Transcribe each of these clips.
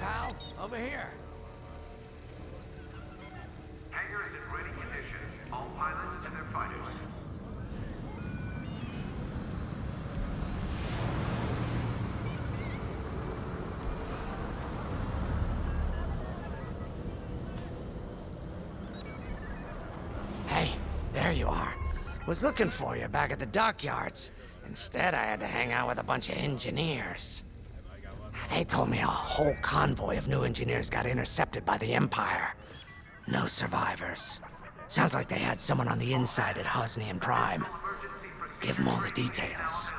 pal. Over here. Hangar is in ready condition. All pilots and their fighters. Hey, there you are. Was looking for you back at the dockyards. Instead, I had to hang out with a bunch of engineers. They told me a whole convoy of new engineers got intercepted by the Empire. No survivors. Sounds like they had someone on the inside at Hosnian Prime. Give them all the details.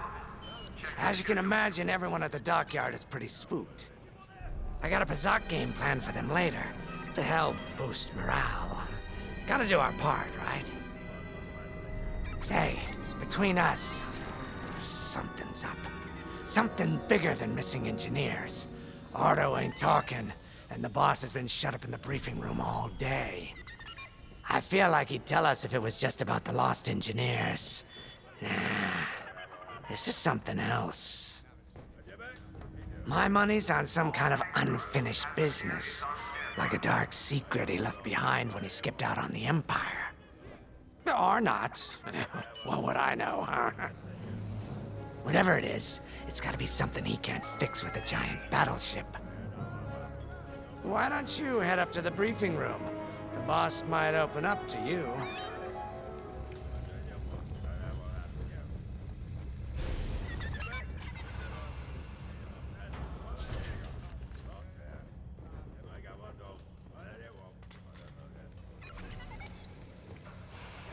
As you can imagine, everyone at the dockyard is pretty spooked. I got a Pazak game planned for them later, to help boost morale. Gotta do our part, right? Say, between us, something's up. Something bigger than missing engineers. Ardo ain't talking, and the boss has been shut up in the briefing room all day. I feel like he'd tell us if it was just about the lost engineers. Nah, this is something else. My money's on some kind of unfinished business, like a dark secret he left behind when he skipped out on the Empire. Or not. What would I know, huh? Whatever it is, it's gotta be something he can't fix with a giant battleship. Why don't you head up to the briefing room? The boss might open up to you.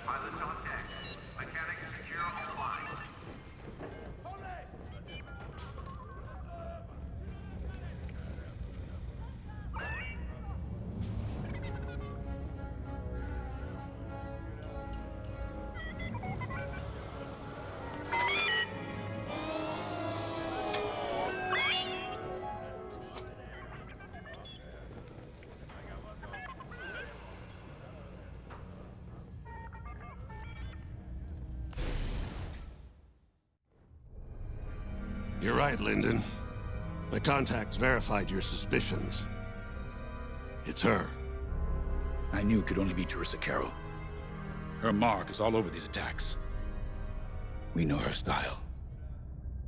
Pilots on deck. Mechanics secure all lines. You're right, Lyndon. My contacts verified your suspicions. It's her. I knew it could only be Teresa Carroll. Her mark is all over these attacks. We know her style.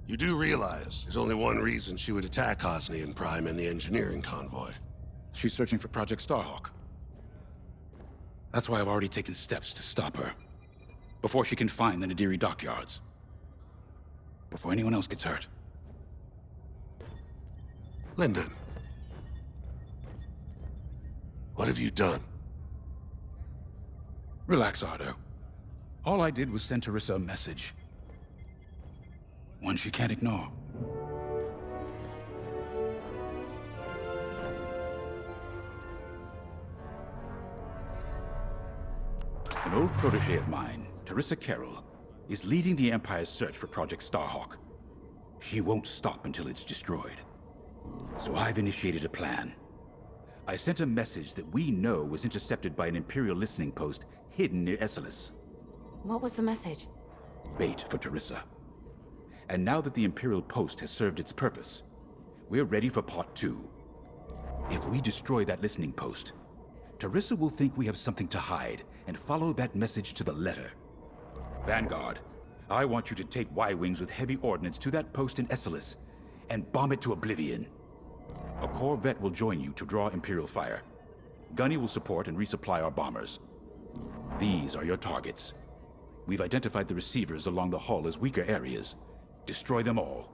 You do realize there's only one reason she would attack Hosnian Prime and the engineering convoy. She's searching for Project Starhawk. That's why I've already taken steps to stop her. Before she can find the Nadiri dockyards. Before anyone else gets hurt. Lyndon. What have you done? Relax, Ardo. All I did was send Teresa a message. One she can't ignore. An old protege of mine, Teresa Carroll, is leading the Empire's search for Project Starhawk. She won't stop until it's destroyed. So I've initiated a plan. I sent a message that we know was intercepted by an Imperial listening post hidden near Esselis. What was the message? Bait for Teresa. And now that the Imperial post has served its purpose, we're ready for part 2. If we destroy that listening post, Teresa will think we have something to hide and follow that message to the letter. Vanguard, I want you to take Y-Wings with heavy ordnance to that post in Esselis and bomb it to oblivion. A Corvette will join you to draw Imperial fire. Gunny will support and resupply our bombers. These are your targets. We've identified the receivers along the hull as weaker areas. Destroy them all.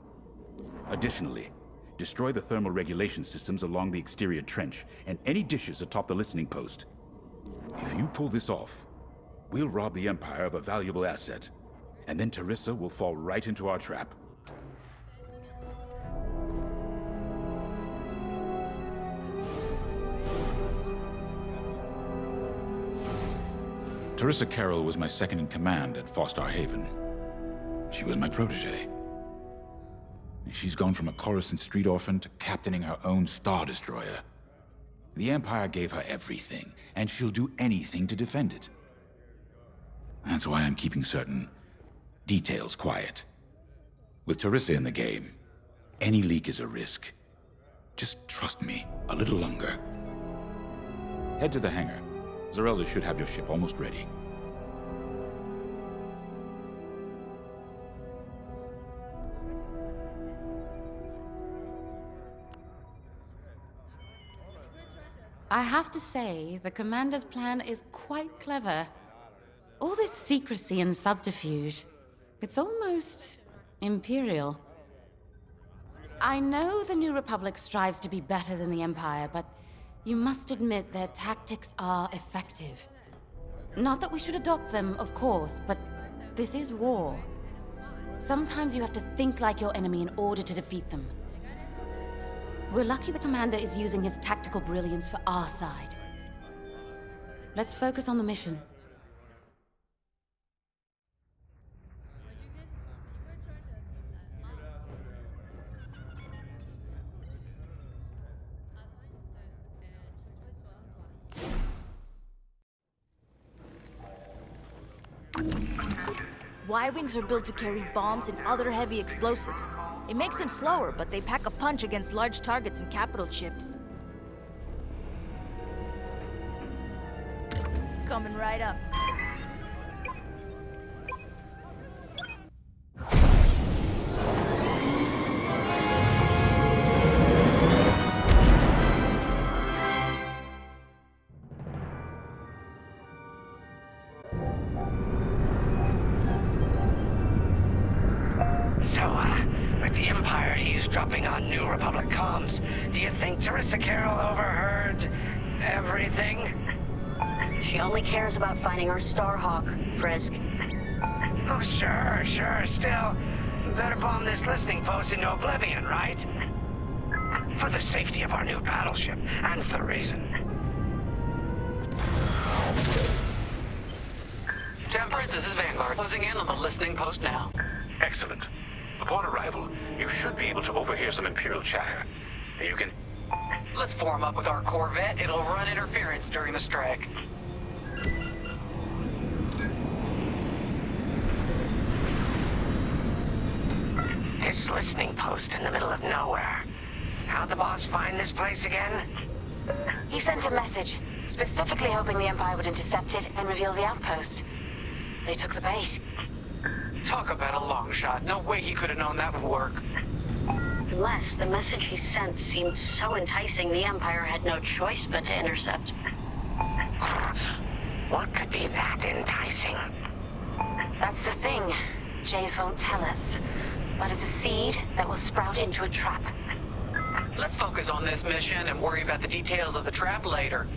Additionally, destroy the thermal regulation systems along the exterior trench and any dishes atop the listening post. If you pull this off, we'll rob the Empire of a valuable asset, and then Teresa will fall right into our trap. Teresa Carroll was my second in command at Fostar Haven. She was my protege. She's gone from a Coruscant street orphan to captaining her own Star Destroyer. The Empire gave her everything, and she'll do anything to defend it. That's why I'm keeping certain details quiet. With Teresa in the game, any leak is a risk. Just trust me. A little longer. Head to the hangar. Zerelda should have your ship almost ready. I have to say, the Commander's plan is quite clever. All this secrecy and subterfuge, it's almost imperial. I know the New Republic strives to be better than the Empire, but you must admit their tactics are effective. Not that we should adopt them, of course, but this is war. Sometimes you have to think like your enemy in order to defeat them. We're lucky the Commander is using his tactical brilliance for our side. Let's focus on the mission. Y-wings are built to carry bombs and other heavy explosives. It makes them slower, but they pack a punch against large targets and capital ships. Coming right up. So, with the Empire eavesdropping on New Republic comms, do you think Teresa Carroll overheard everything? She only cares about finding our Starhawk, Frisk. Oh, sure. Still, better bomb this listening post into oblivion, right? For the safety of our new battleship, and for reason. Temperance, this is Vanguard. Closing in on the listening post now. Excellent. Upon arrival, you should be able to overhear some Imperial chatter. You can... Let's form up with our Corvette. It'll run interference during the strike. This listening post in the middle of nowhere. How'd the boss find this place again? He sent a message, specifically hoping the Empire would intercept it and reveal the outpost. They took the bait. Talk about a long shot. No way he could have known that would work. Unless the message he sent seemed so enticing the Empire had no choice but to intercept. What could be that enticing? That's the thing. Jace won't tell us. But it's a seed that will sprout into a trap. Let's focus on this mission and worry about the details of the trap later.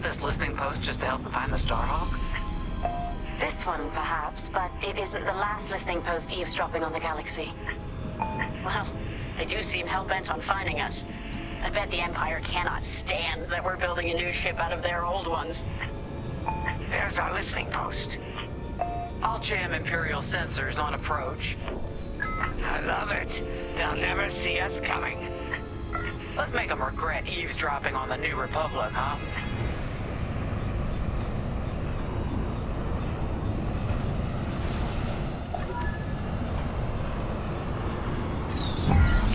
This listening post just to help him find the Starhawk? This one, perhaps, but it isn't the last listening post eavesdropping on the galaxy. Well, they do seem hell-bent on finding us. I bet the Empire cannot stand that we're building a new ship out of their old ones. There's our listening post. I'll jam Imperial sensors on approach. I love it. They'll never see us coming. Let's make them regret eavesdropping on the New Republic, huh?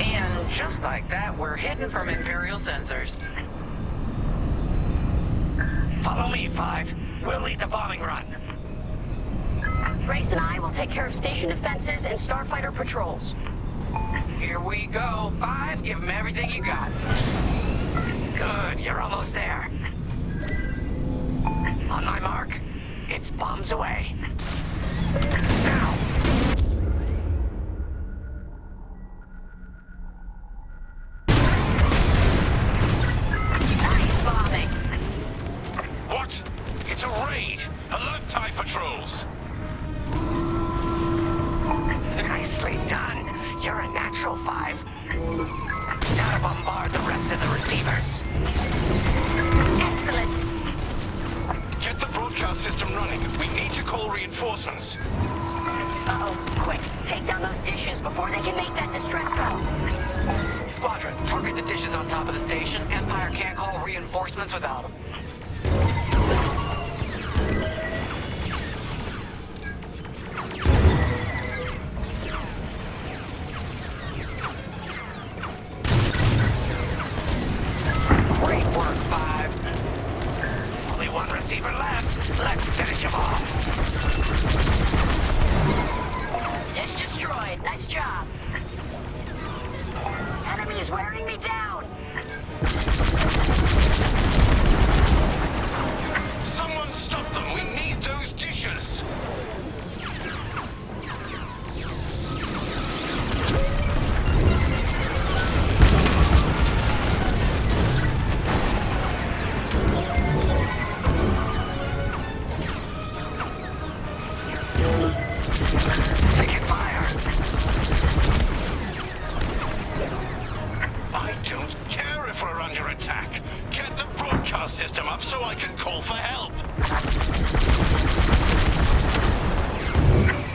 And just like that, we're hidden from Imperial sensors. Follow me, 5. We'll lead the bombing run. Race and I will take care of station defenses and starfighter patrols. Here we go. 5, give them everything you got. Good, you're almost there. On my mark, it's bombs away. Now! Nice bombing. What? It's a raid! Alert TIE patrols! Nicely done. You're a natural, 5. Now to bombard the rest of the receivers. Excellent. Get the broadcast broadcast system running. We need to call reinforcements. Uh-oh, quick, take down those dishes before they can make that distress call. Squadron, target the dishes on top of the station. Empire can't call reinforcements without them. Great work, 5. Only one receiver left. Let's finish him off. Dish destroyed, nice job. Enemy's wearing me down. Someone stop them! We need those dishes! Taking fire. I don't care if we're under attack. Get the broadcast system up so I can call for help.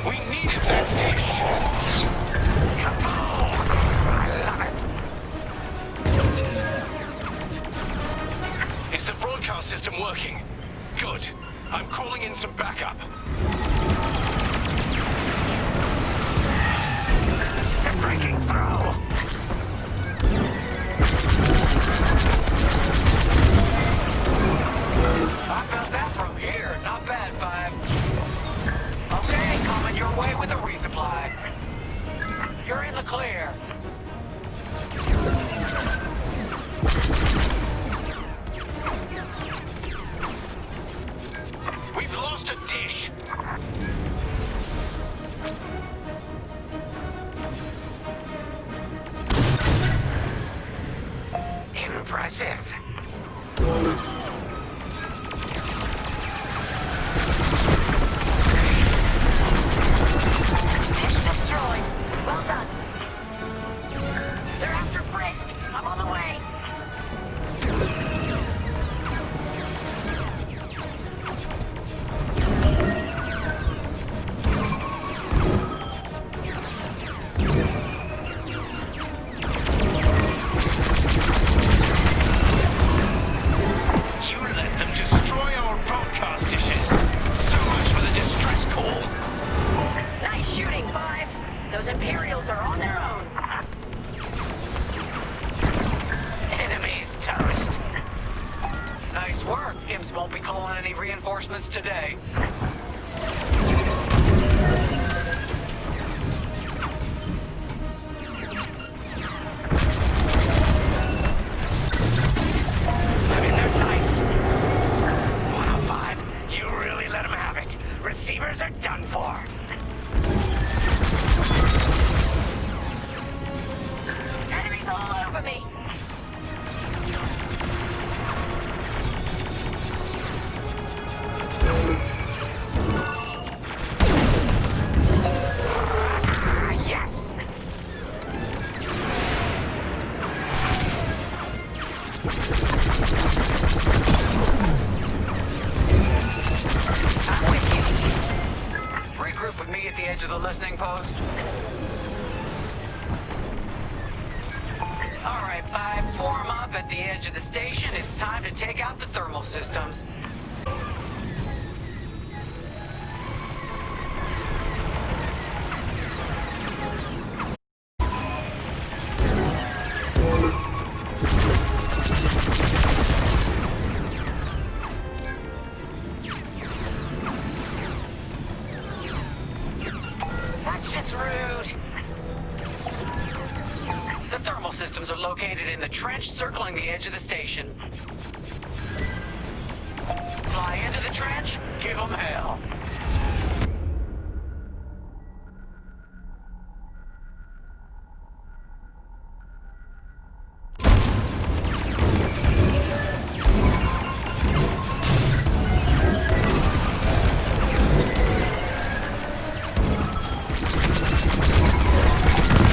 We needed that dish. Kaboom! I love it. Is the broadcast system working? Good. I'm calling in some backup. They're breaking through. I felt that from here. Not bad, 5. Okay, coming your way with a resupply. You're in the clear. We've lost a dish. Impressive. Dish destroyed. Well done. They're after Brisk. I'm on the way. You let them destroy our broadcast dishes. So much for the distress call. Nice shooting, 5. Those Imperials are on their own. Enemy's toast. Nice work. Imps won't be calling any reinforcements today. I'm in their sights. 105, you really let them have it. Receivers are done for. Enemies all over me. Yes. I'm with you. Regroup with me at the edge of the listening post. All right, 5, form up at the edge of the station. It's time to take out the thermal systems. That's just rude. The thermal systems are located in the trench circling the edge of the station. Fly into the trench, give them hell.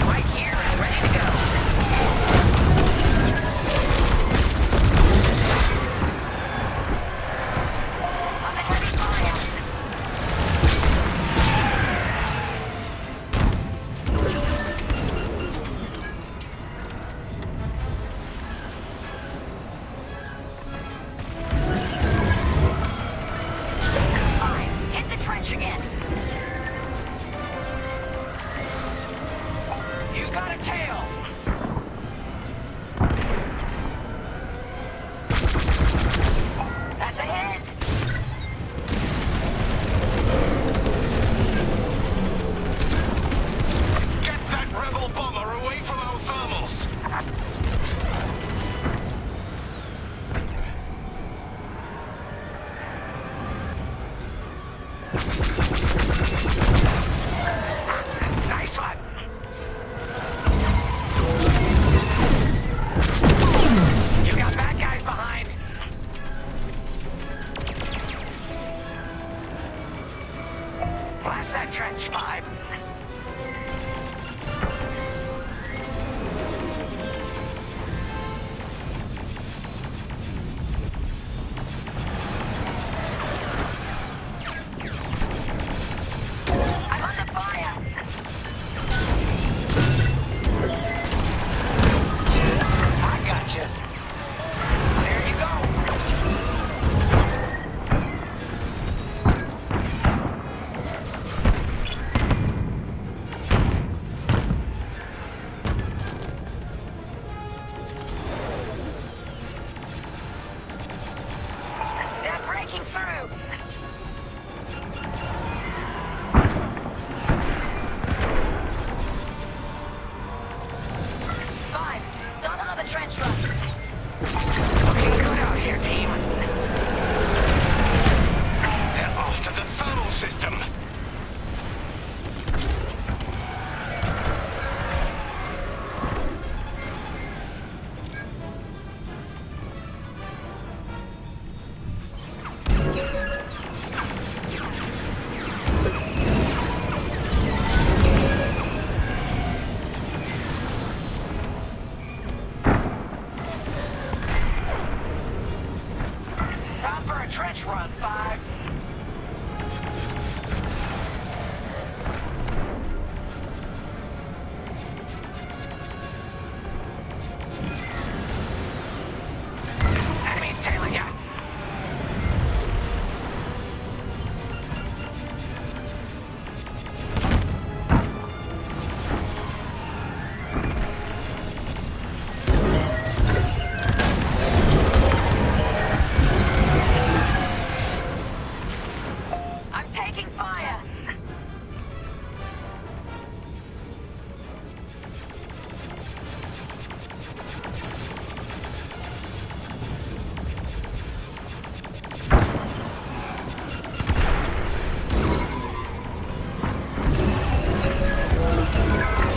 Right here and ready to go. On the heavy fire. That's a hit! Get that rebel bomber away from our thermals! Nice one. You got bad guys behind. Blast that trench, 5. I'm under fire. I got you. There you go. They're breaking through. Five, start another trench run. Looking good out here, team. They're after the thermal system. Time for a trench run, 5. Enemies tailing ya. I'm taking fire.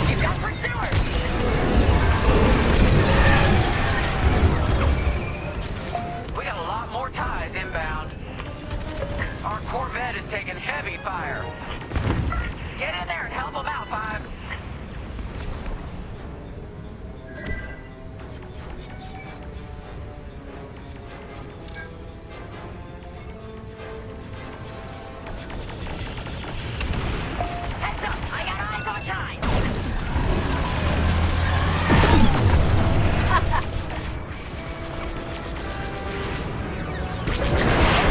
You've got pursuers. We got a lot more ties inbound. Our Corvette is taking heavy fire. Get in there and help them out, 5. Heads up, I got eyes on ties.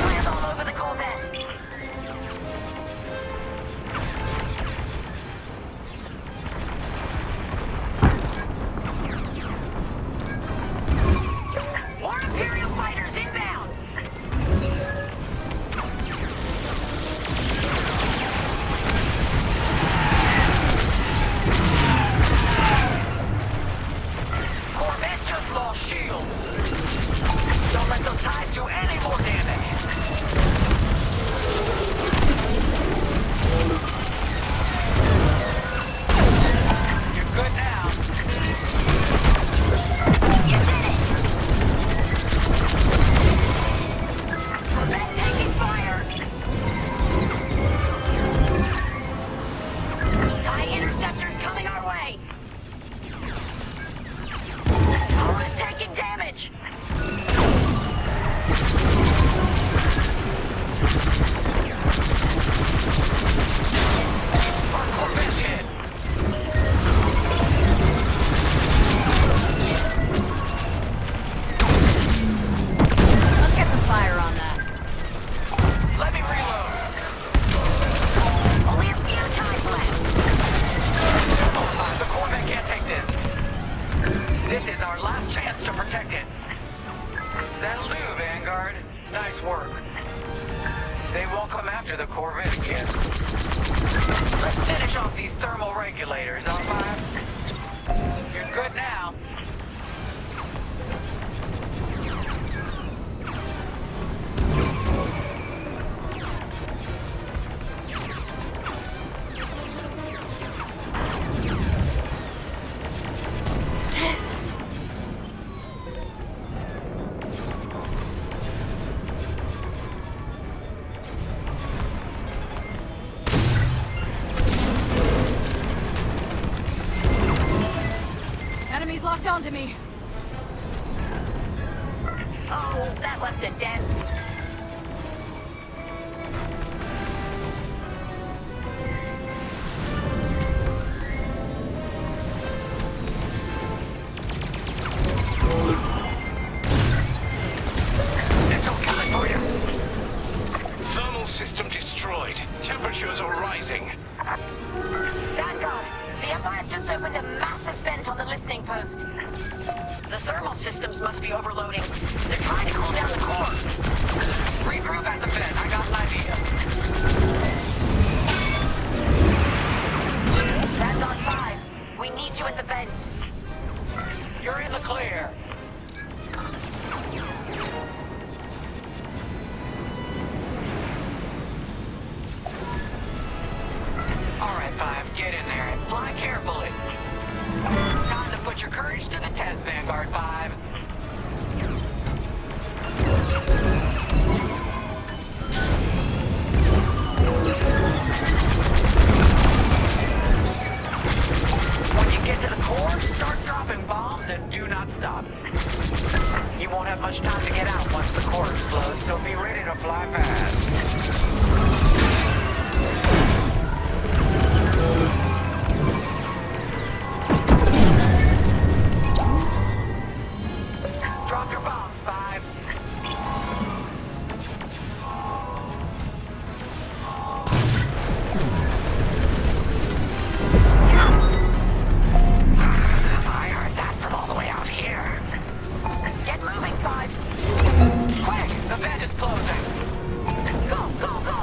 Flares all over the Corvette. More Imperial fighters inbound. Corvette just lost shields. Don't let those ties do any more damage. You're good now. You did it! Corvette taking fire. TIE interceptors coming our way. Hull is taking damage. Our Corvette's hit. Let's get some fire on that. Let me reload. Only a few ties left. The Corvette can't take this. This is our last chance to protect it. That'll do, Vanguard. Nice work. They won't come after the Corvette again. Let's finish off these thermal regulators, R5. You're good now. Enemies locked onto me. Oh, that left a dent. It's all coming for you. Thermal system destroyed. Temperatures are rising. Vanguard, the Empire's just opened a massive vent on the listening post. The thermal systems must be overloading. They're trying to cool down the core. Regroup at the vent. I got an idea. Vanguard 5, we need you at the vent. You're in the clear. All right, 5, get in there and fly carefully. Time to put your courage to the test, Vanguard 5. When you get to the core, start dropping bombs and do not stop. You won't have much time to get out once the core explodes, so be ready to fly fast. Drop your bombs, 5. I heard that from all the way out here. Get moving, 5. Quick! The vent is closing. Go, go, go!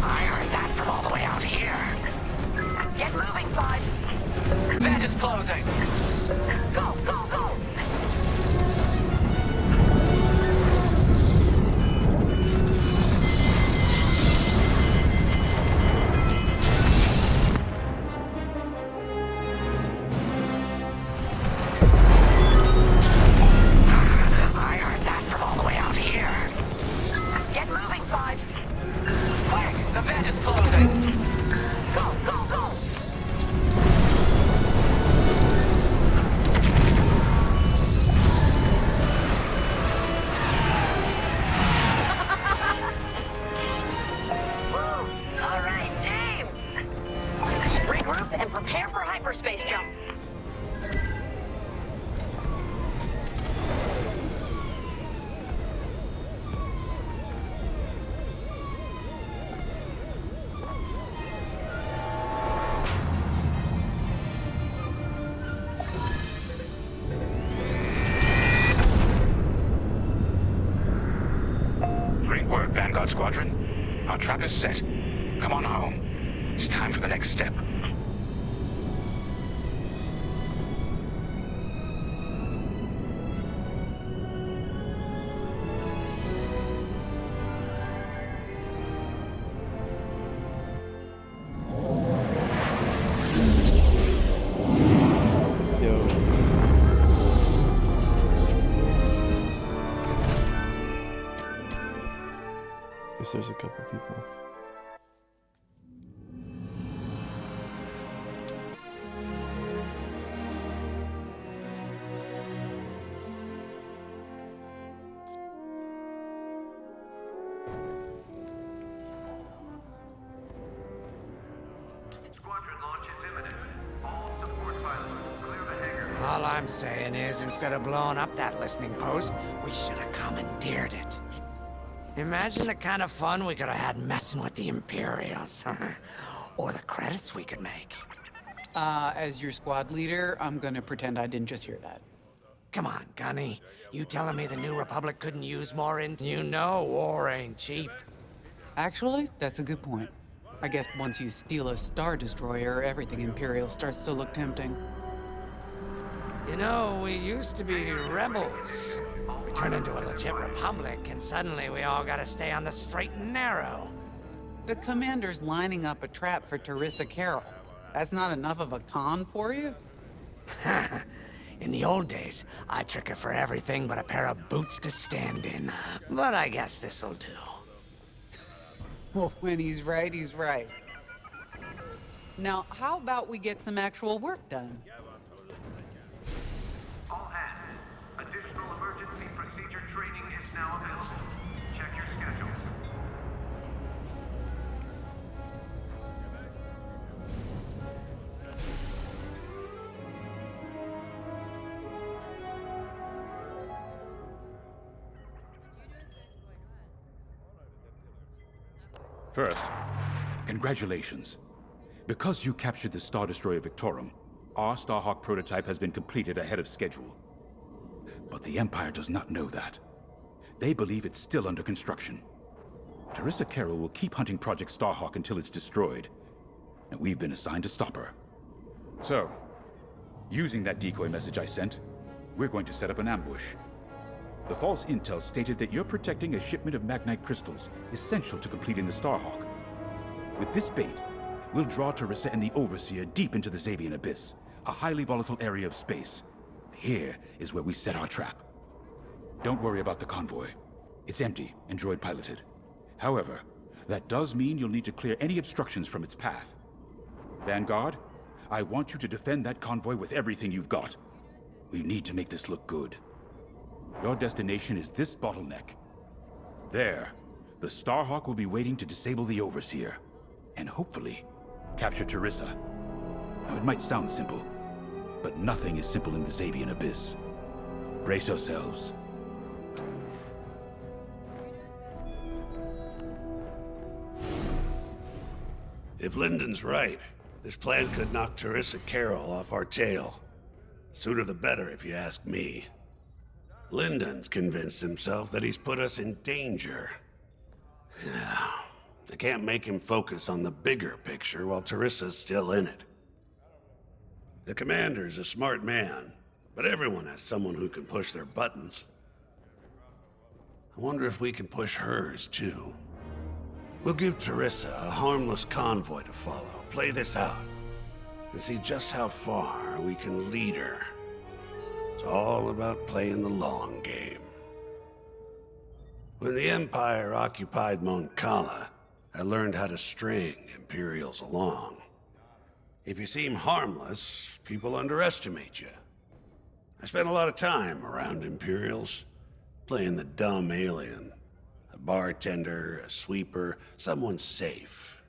I heard that from all the way out here. Get moving, 5. Vent is closing. Go, go, go! I heard that from all the way out here. Get moving, 5. Quick! The vent is closing. Go, go, go! Woo! All right, team! Regroup and prepare for hyperspace jump. Great work, Vanguard Squadron. Our trap is set. Come on home. It's time for the next step. Yo. Guess there's a couple people. Squadron launch is imminent. All support pilots, clear the hangar. All I'm saying is, instead of blowing up that listening post, we should have commandeered it. Imagine the kind of fun we could have had messing with the Imperials. Or the credits we could make. As your squad leader, I'm gonna pretend I didn't just hear that. Come on, Gunny. You telling me the New Republic couldn't use more in? You know war ain't cheap. Actually, that's a good point. I guess once you steal a Star Destroyer, everything Imperial starts to look tempting. You know, we used to be rebels. We turned into a legit republic, and suddenly we all gotta stay on the straight and narrow. The commander's lining up a trap for Teresa Carroll. That's not enough of a con for you? In the old days, I'd trick her for everything but a pair of boots to stand in. But I guess this'll do. Well, when he's right, he's right. Now, how about we get some actual work done? All hands. Additional emergency procedure training is now available. Check your schedules. First, congratulations. Because you captured the Star Destroyer Victorum, our Starhawk prototype has been completed ahead of schedule. But the Empire does not know that. They believe it's still under construction. Teresa Carroll will keep hunting Project Starhawk until it's destroyed, and we've been assigned to stop her. So, using that decoy message I sent, we're going to set up an ambush. The false intel stated that you're protecting a shipment of Magnite crystals essential to completing the Starhawk. With this bait, we'll draw Teresa and the Overseer deep into the Xavian Abyss, a highly volatile area of space. Here is where we set our trap. Don't worry about the convoy. It's empty and droid-piloted. However, that does mean you'll need to clear any obstructions from its path. Vanguard, I want you to defend that convoy with everything you've got. We need to make this look good. Your destination is this bottleneck. There, the Starhawk will be waiting to disable the Overseer, and hopefully, capture Teresa. Now, it might sound simple, but nothing is simple in the Xavian Abyss. Brace yourselves. If Lyndon's right, this plan could knock Teresa Carroll off our tail. Sooner the better, if you ask me. Lyndon's convinced himself that he's put us in danger. They can't make him focus on the bigger picture while Teresa's still in it. The commander's a smart man, but everyone has someone who can push their buttons. I wonder if we can push hers, too. We'll give Teresa a harmless convoy to follow, play this out, and see just how far we can lead her. It's all about playing the long game. When the Empire occupied Mon Cala, I learned how to string Imperials along. If you seem harmless, people underestimate you. I spent a lot of time around Imperials, playing the dumb alien. A bartender, a sweeper, someone safe.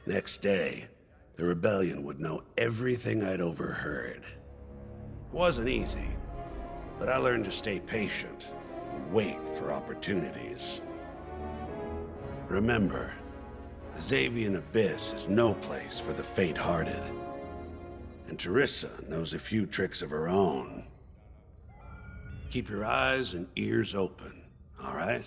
Next day, the rebellion would know everything I'd overheard. It wasn't easy, but I learned to stay patient and wait for opportunities. Remember, the Xavian Abyss is no place for the faint-hearted. And Teresa knows a few tricks of her own. Keep your eyes and ears open, all right?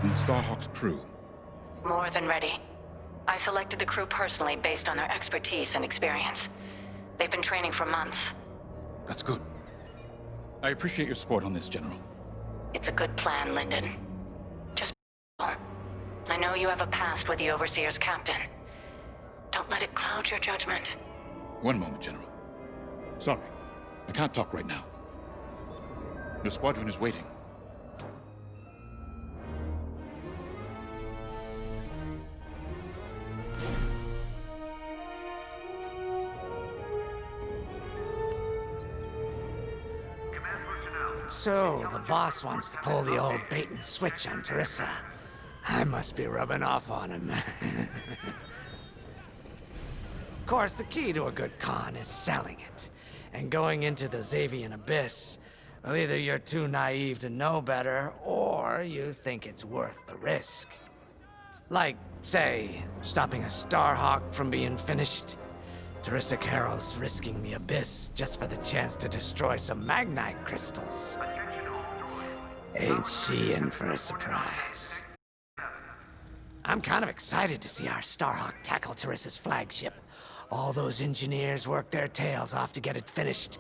And Starhawk's crew. More than ready. I selected the crew personally based on their expertise and experience. They've been training for months. That's good. I appreciate your support on this, General. It's a good plan, Lyndon. Just I know you have a past with the Overseer's captain. Don't let it cloud your judgment. One moment, General. Sorry, I can't talk right now. Your squadron is waiting. So, the boss wants to pull the old bait and switch on Teresa. I must be rubbing off on him. Of course, the key to a good con is selling it. And going into the Xavian Abyss, well, either you're too naive to know better, or you think it's worth the risk. Like, say, stopping a Starhawk from being finished. Teresa Carroll's risking the Abyss just for the chance to destroy some Magnite crystals. Ain't she in for a surprise? I'm kind of excited to see our Starhawk tackle Teresa's flagship. All those engineers work their tails off to get it finished.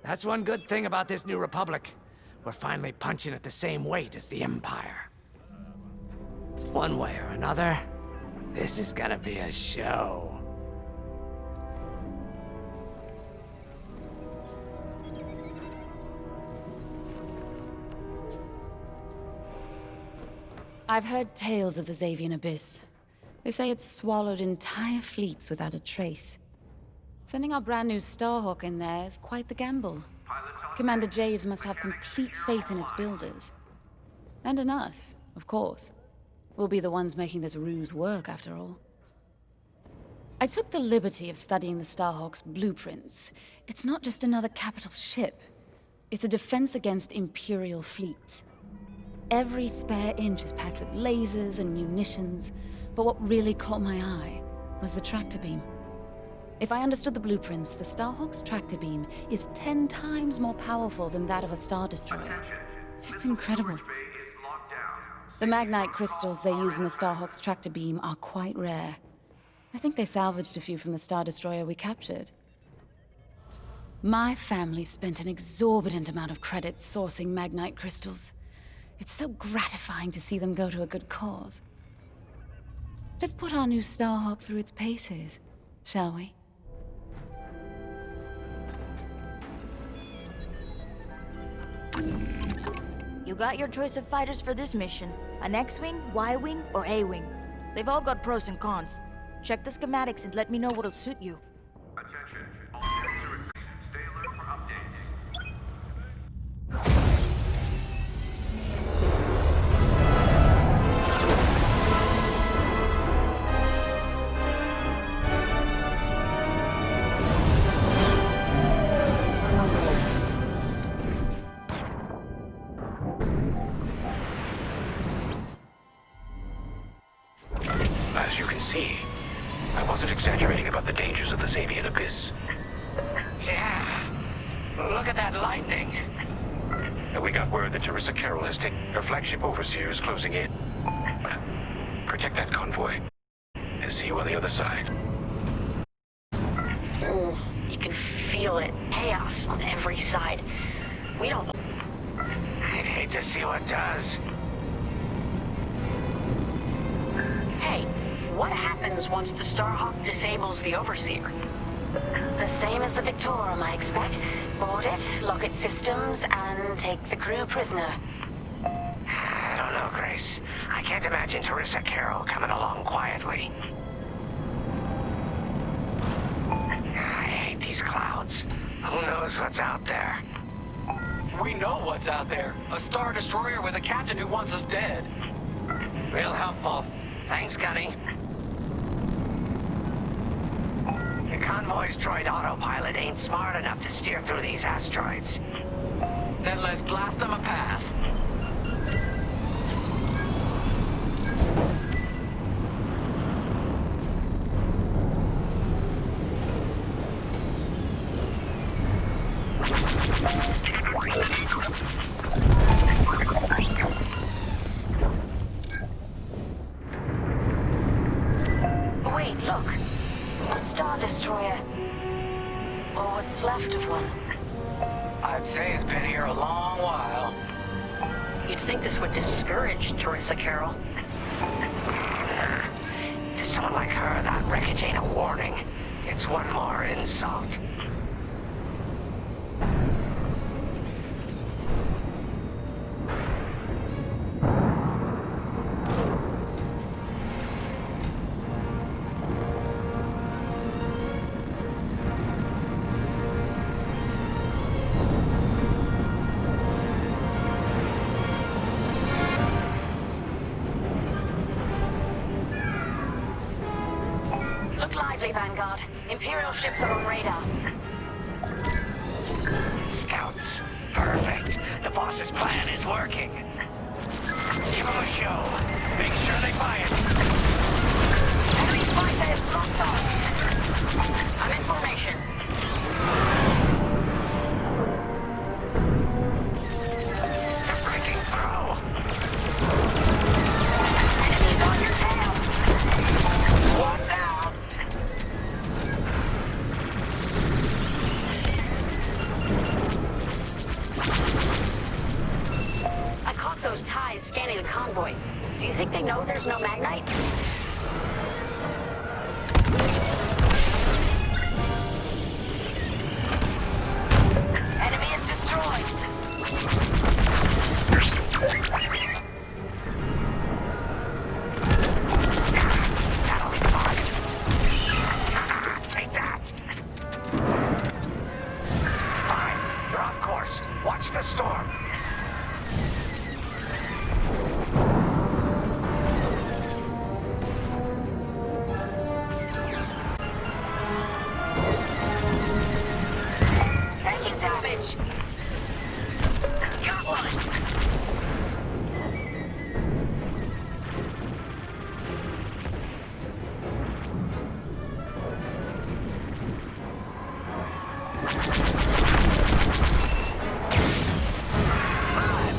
That's one good thing about this new Republic. We're finally punching at the same weight as the Empire. One way or another, this is gonna be a show. I've heard tales of the Xavian Abyss. They say it's swallowed entire fleets without a trace. Sending our brand new Starhawk in there is quite the gamble. Commander Javes must have complete faith in its builders. And in us, of course. We'll be the ones making this ruse work, after all. I took the liberty of studying the Starhawk's blueprints. It's not just another capital ship. It's a defense against Imperial fleets. Every spare inch is packed with lasers and munitions, but what really caught my eye was the tractor beam. If I understood the blueprints, the Starhawk's tractor beam is 10 times more powerful than that of a Star Destroyer. It's incredible. The Magnite crystals they use in the Starhawk's tractor beam are quite rare. I think they salvaged a few from the Star Destroyer we captured. My family spent an exorbitant amount of credits sourcing Magnite crystals. It's so gratifying to see them go to a good cause. Let's put our new Starhawk through its paces, shall we? You got your choice of fighters for this mission. An X-Wing, Y-Wing, or A-Wing. They've all got pros and cons. Check the schematics and let me know what'll suit you. Attention, all units are in. Stay alert for updates. As you can see, I wasn't exaggerating about the dangers of the Xavian Abyss. Yeah. Look at that lightning. And we got word that Teresa Carroll has taken her flagship Overseer is closing in. Protect that convoy. And see you on the other side. You can feel it. Chaos on every side. We don't... I'd hate to see what does. Hey, what happens once the Starhawk disables the Overseer? The same as the Victorum, I expect. Board it, lock its systems, and take the crew prisoner. I don't know, Grace. I can't imagine Teresa Carroll coming along quietly. I hate these clouds. Who knows what's out there? We know what's out there. A Star Destroyer with a captain who wants us dead. Real helpful. Thanks, Gunny. The convoy's droid autopilot ain't smart enough to steer through these asteroids. Then let's blast them a path. Wait, look. A Star Destroyer. Or what's left of one. I'd say it's been here a long while. You'd think this would discourage Teresa Carroll. To someone like her, that wreckage ain't a warning. It's one more insult. Look lively, Vanguard. Imperial ships are on radar. Scouts. Perfect. The boss's plan is working. Give them a show. Make sure they buy it. Enemy fighter is locked on. I'm in formation. They're breaking through. Enemies on your tail. One down. I caught those ties scanning the convoy. Do you think they know there's no Magnite? Enemy is destroyed. That'll hit the mark. Take that. Fine. You're off course. Watch the storm. Taking damage. Got one.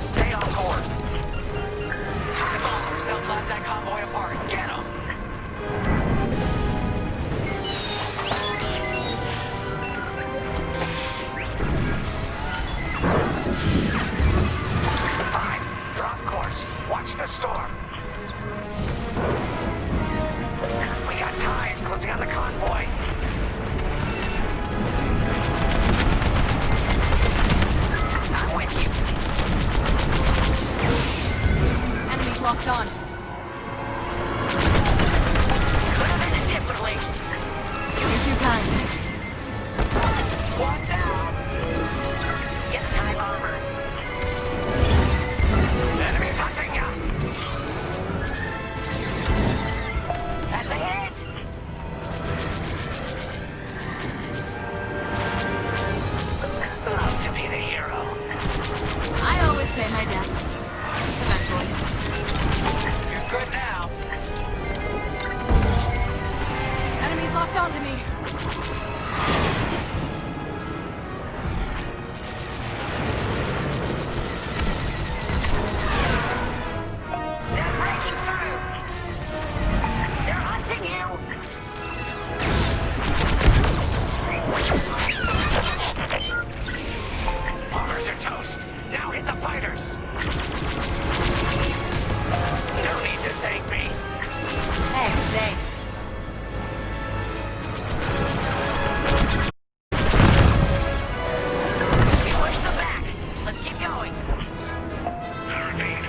Stay on course. Time bombers, they'll blast that convoy apart. Get them! Fine. You're off course. Watch the storm. We got ties closing on the convoy. I'm with you. Enemies locked on. Could have ended differently. You're too kind. One down. Get the time bombers. Enemy's hunting ya. That's a hit. Love to be the hero. I always pay my debts. Eventually. You're good now. Enemies locked onto me. They're breaking through. They're hunting you. Bombers are toast. Now hit the fighters. No need to thank me. Hey, thanks. We push them back. Let's keep going. I repeat.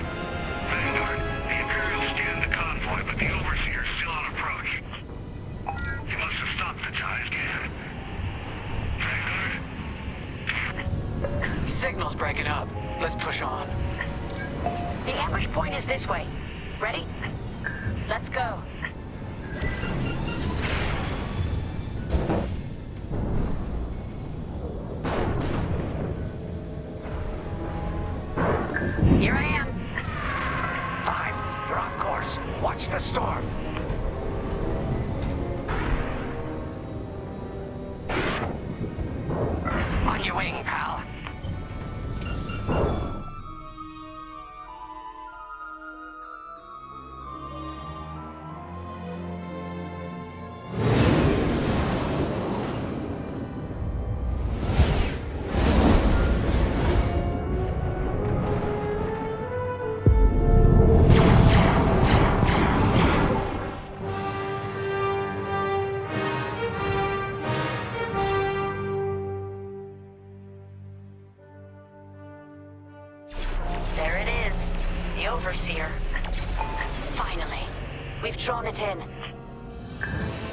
Vanguard, the Imperials stand the convoy, but the Overseer's still on approach. You must have stopped the ties, Gan. Vanguard? Signal's breaking up. Let's push on. The ambush point is this way. Ready? Let's go. Here I am. Fine. You're off course. Watch the storm. On your wing, pal. There it is. The Overseer. Finally. We've drawn it in.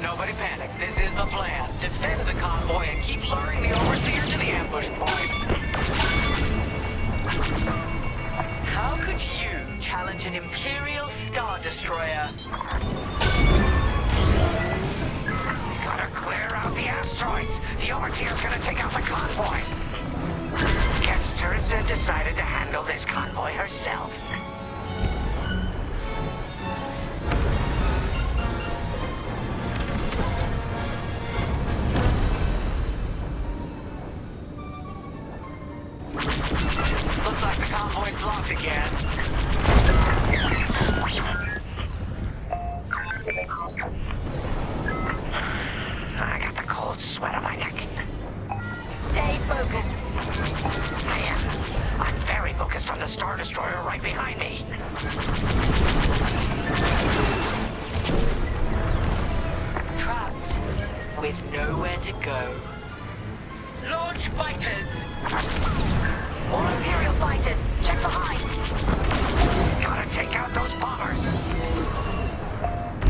Nobody panic. This is the plan. Defend the convoy and keep luring the Overseer to the ambush point. How could you challenge an Imperial Star Destroyer? yourself. Looks like the convoy's blocked again. I got the cold sweat on my neck. Stay focused. I am. I'm very focused on the Star Destroyer right behind me. Trapped with nowhere to go. Launch fighters! More Imperial fighters. Check behind. Gotta take out those bombers.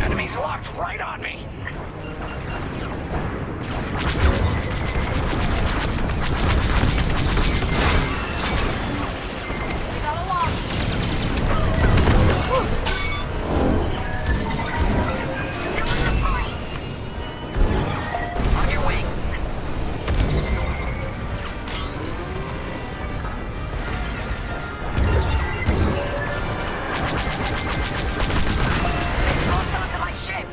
Enemies locked right on me. We got a lock. Still in the fight. On your wing. Locked onto my ship.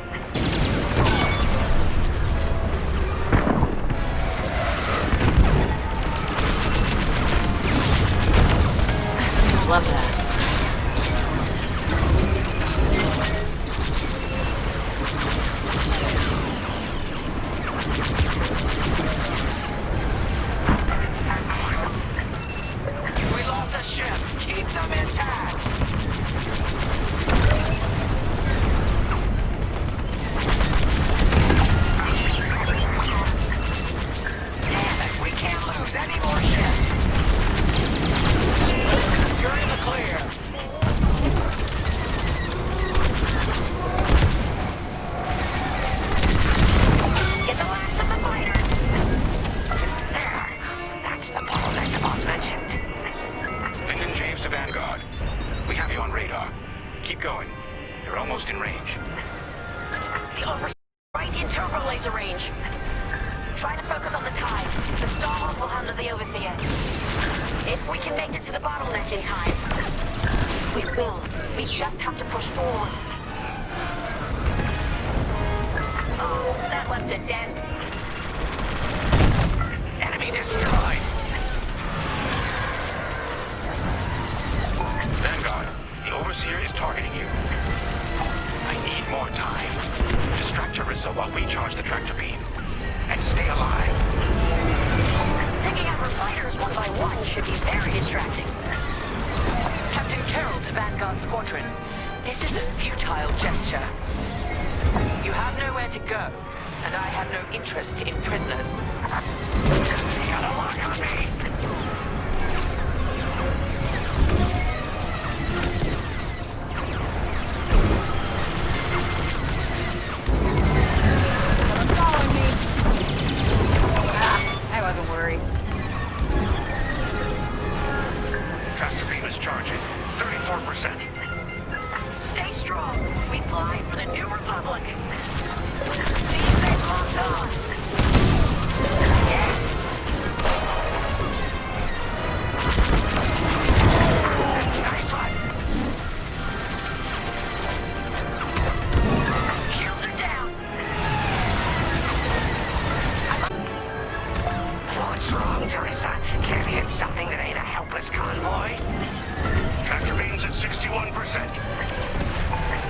Love that. We lost a ship. Keep them intact. Damn it, we can't lose any more ships. You're in the clear. Get the last of the fighters. There. That's the bottleneck the boss mentioned. Linden James to Vanguard. We have you on radar. Keep going. You're almost in range. The over right in turbo laser range. Try to focus on the ties. The Starhawk will handle the Overseer. If we can make it to the bottleneck in time. We will. We just have to push forward. Oh, that left a dent. Enemy destroyed. Vanguard, the Overseer is targeting you. I need more time. Distract Teresa while we charge the tractor beam. And stay alive. Taking out her fighters one by one should be very distracting. Captain Carroll to Vanguard Squadron. This is a futile gesture. You have nowhere to go, and I have no interest in prisoners. You got a lock on me. Someone's following me. I wasn't worried. Tractor beam is charging. 34%. Stay strong. We fly for the New Republic. Seems they've locked on. Yes. Nice one. Shields are down. What's wrong, Teresa? Can't hit something that ain't a helpless convoy? Tractor beam's at 61%.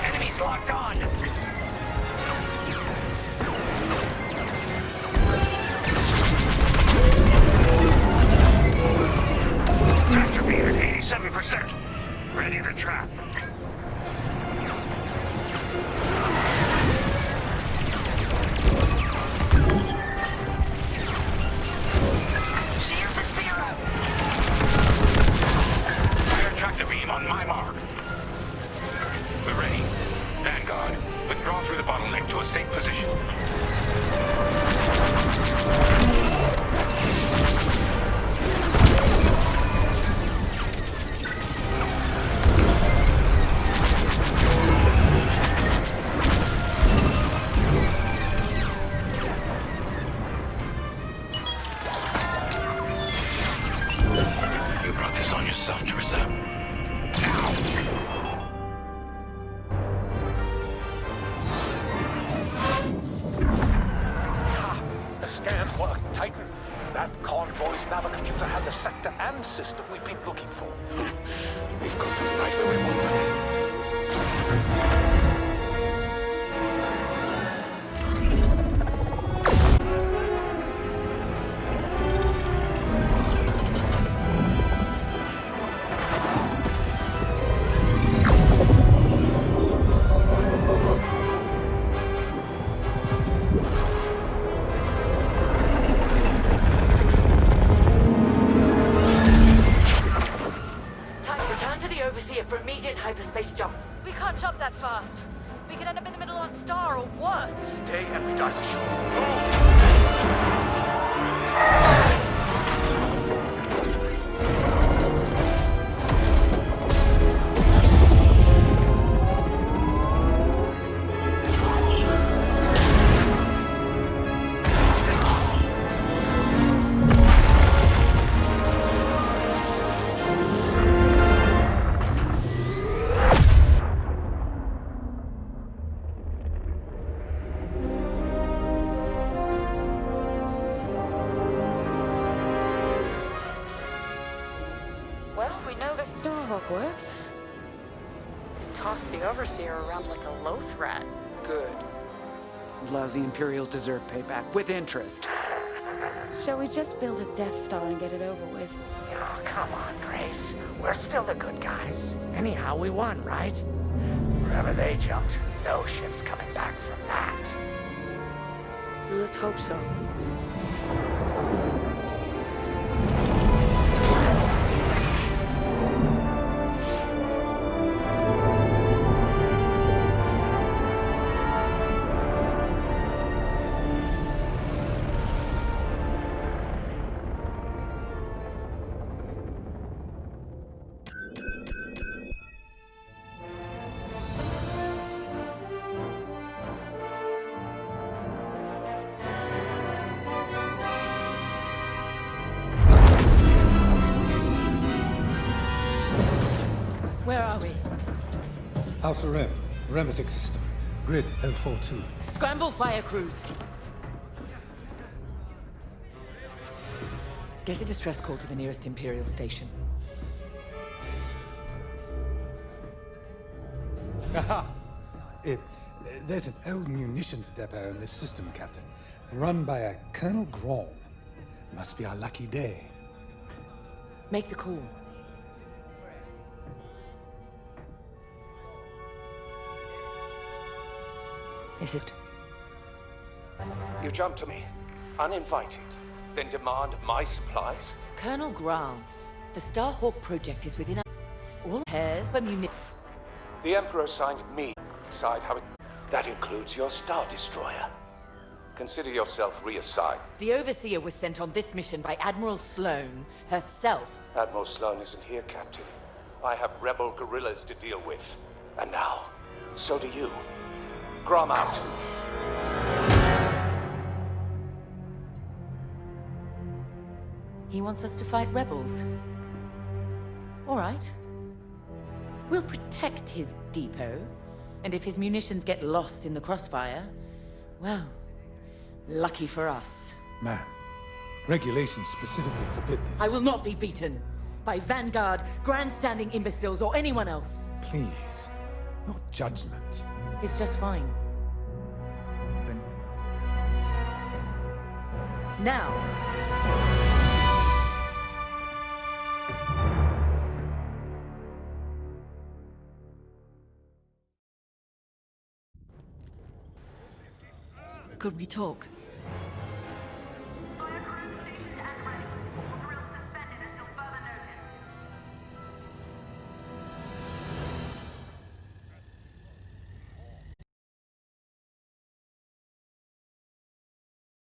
Enemies locked on. Tractor beam at 87%. Ready the trap. Shields at 0. Fire tractor beam on my mark. We're ready. Vanguard, withdraw through the bottleneck to a safe position. You brought this on yourself, Teresa. this navicomputer had the sector and system we've been looking for. We've got them right where we want them. Hyperspace jump. We can't jump that fast. We could end up in the middle of a star or worse. Stay and we dive ashore. Move! Works. Toss the Overseer around like a loath rat. Good. Lousy Imperials deserve payback, with interest. Shall we just build a Death Star and get it over with? Oh, come on, Grace. We're still the good guys. Anyhow, we won, right? Wherever they jumped, no ship's coming back from that. Let's hope so. Where are we? Outer Rim. Remetic system. Grid L42. Scramble fire crews. Get a distress call to the nearest Imperial station. Aha! There's an old munitions depot in this system, Captain. Run by a Colonel Grom. Must be our lucky day. Make the call. Is it? You jump to me, uninvited, then demand my supplies? Colonel Graham, the Starhawk project is within all pairs for munitions. The Emperor assigned me to decide how it... That includes your Star Destroyer. Consider yourself reassigned. The Overseer was sent on this mission by Admiral Sloane herself. Admiral Sloane isn't here, Captain. I have rebel guerrillas to deal with. And now, so do you. Grom out. He wants us to fight rebels. All right. We'll protect his depot, and if his munitions get lost in the crossfire, well, lucky for us. Ma'am, regulations specifically forbid this. I will not be beaten by Vanguard, grandstanding imbeciles, or anyone else. Please, no judgment. It's just fine. Now. Could we talk?